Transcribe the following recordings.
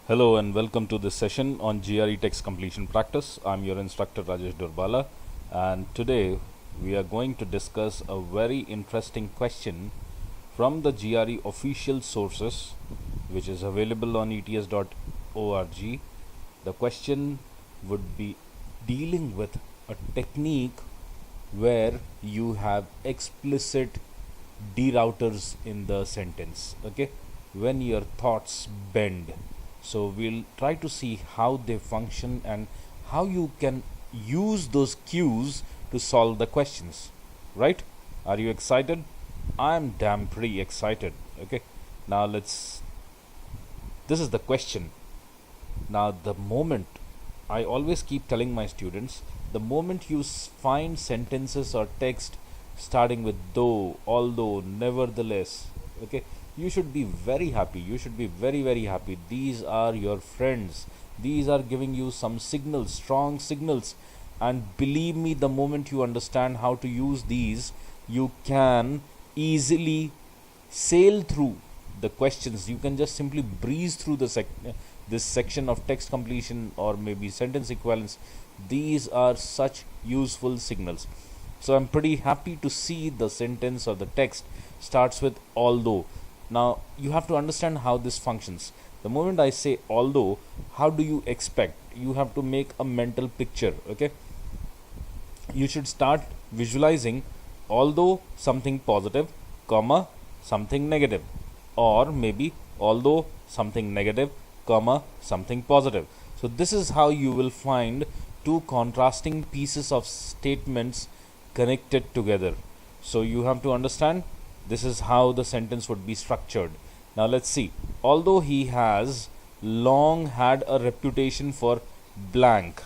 Hello and welcome to this session on GRE text completion practice. I'm your instructor Rajesh Durbala, and today we are going to discuss a very interesting question from the GRE official sources, which is available on ets.org. The question would be dealing with a technique where you have explicit derouters in the sentence, okay, when your thoughts bend. So we'll try to see how they function and how you can use those cues to solve the questions, right? Are you excited? I'm damn pretty excited. Okay, now this is the question. Now the moment, I always keep telling my students, the moment you find sentences or text starting with though, although, nevertheless, okay, you should be very happy. You should be very, very happy. These are your friends. These are giving you some signals, strong signals. And believe me, the moment you understand how to use these, you can easily sail through the questions. You can just simply breeze through this section of text completion or maybe sentence equivalence. These are such useful signals. So I'm pretty happy to see the sentence or the text starts with although. Now you have to understand how this functions. The moment I say although, how do you expect? You have to make a mental picture, okay? You should start visualizing although something positive, comma, something negative, or maybe although something negative, comma, something positive. So this is how you will find two contrasting pieces of statements connected together. So you have to understand this is how the sentence would be structured. Now let's see. Although he has long had a reputation for blank.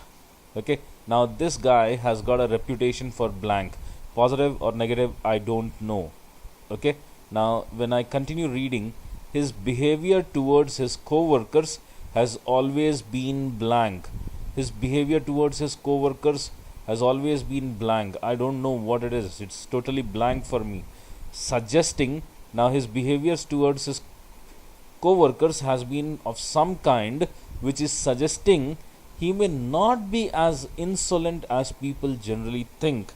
Okay. Now this guy has got a reputation for blank. Positive or negative, I don't know. Okay. Now when I continue reading, his behavior towards his co-workers has always been blank. His behavior towards his co-workers has always been blank. I don't know what it is. It's totally blank for me. Suggesting now his behaviors towards his co-workers has been of some kind which is suggesting he may not be as insolent as people generally think.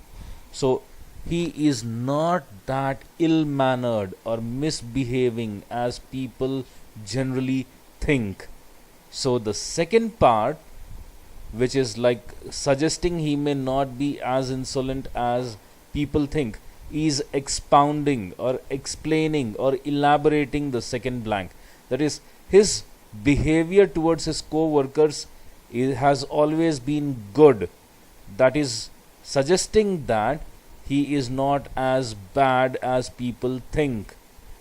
So he is not that ill-mannered or misbehaving as people generally think. So the second part, which is like suggesting he may not be as insolent as people think, is expounding or explaining or elaborating the second blank. That is, his behavior towards his co-workers has always been good. That is suggesting that he is not as bad as people think.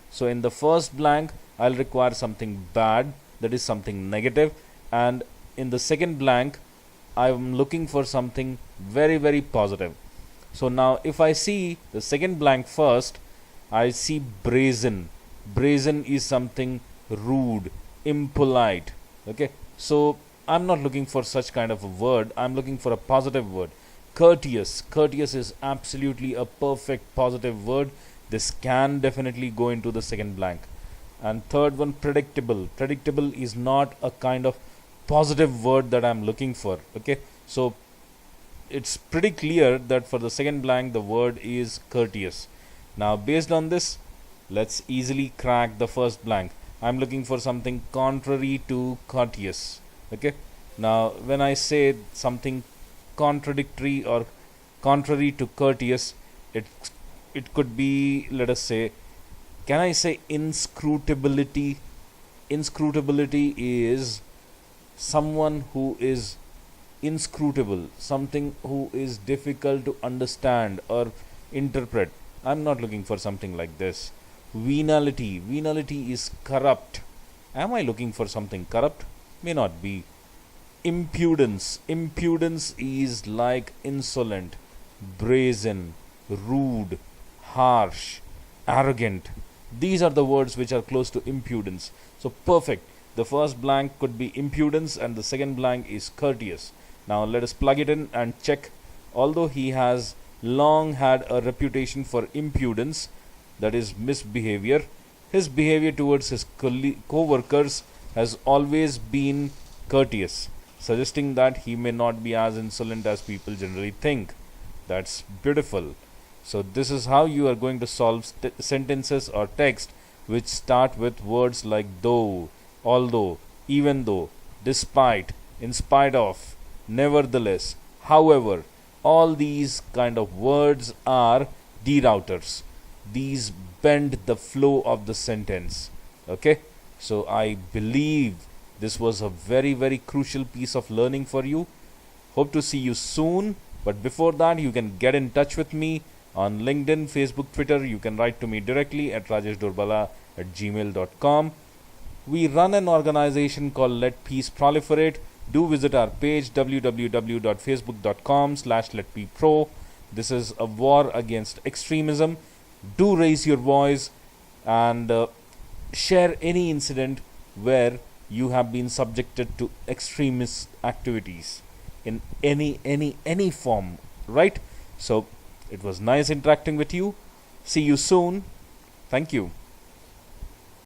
So in the first blank, I'll require something bad, that is something negative, and in the second blank, I'm looking for something very, very positive. So now if I see the second blank first, I see brazen. Brazen is something rude, impolite. Okay, so I'm not looking for such kind of a word. I'm looking for a positive word. Courteous. Courteous is absolutely a perfect positive word. This can definitely go into the second blank. And third one, predictable. Predictable is not a kind of positive word that I'm looking for. Okay, so it's pretty clear that for the second blank the word is courteous. Now based on this, let's easily crack the first blank. I'm looking for something contrary to courteous. Okay, now when I say something contradictory or contrary to courteous, it could be, let us say, can I say inscrutability? Inscrutability is someone who is inscrutable, something who is difficult to understand or interpret. I'm not looking for something like this. Venality. Venality is corrupt. Am I looking for something corrupt? May not be. Impudence. Impudence is like insolent, brazen, rude, harsh, arrogant. These are the words which are close to impudence. So perfect. The first blank could be impudence and the second blank is courteous. Now let us plug it in and check. Although he has long had a reputation for impudence, that is misbehavior, his behavior towards his co-workers has always been courteous, suggesting that he may not be as insolent as people generally think. That's beautiful. So, this is how you are going to solve sentences or text which start with words like though, although, even though, despite, in spite of, nevertheless, however. All these kind of words are derouters. These bend the flow of the sentence. Okay, so I believe this was a very, very crucial piece of learning for you. Hope to see you soon. But before that, you can get in touch with me on LinkedIn, Facebook, Twitter. You can write to me directly at rajeshdourbala@gmail.com. We run an organization called Let Peace Proliferate. Do visit our page www.facebook.com/letpepro. This is a war against extremism. Do raise your voice and share any incident where you have been subjected to extremist activities in any form, right? So it was nice interacting with you. See you soon. Thank you.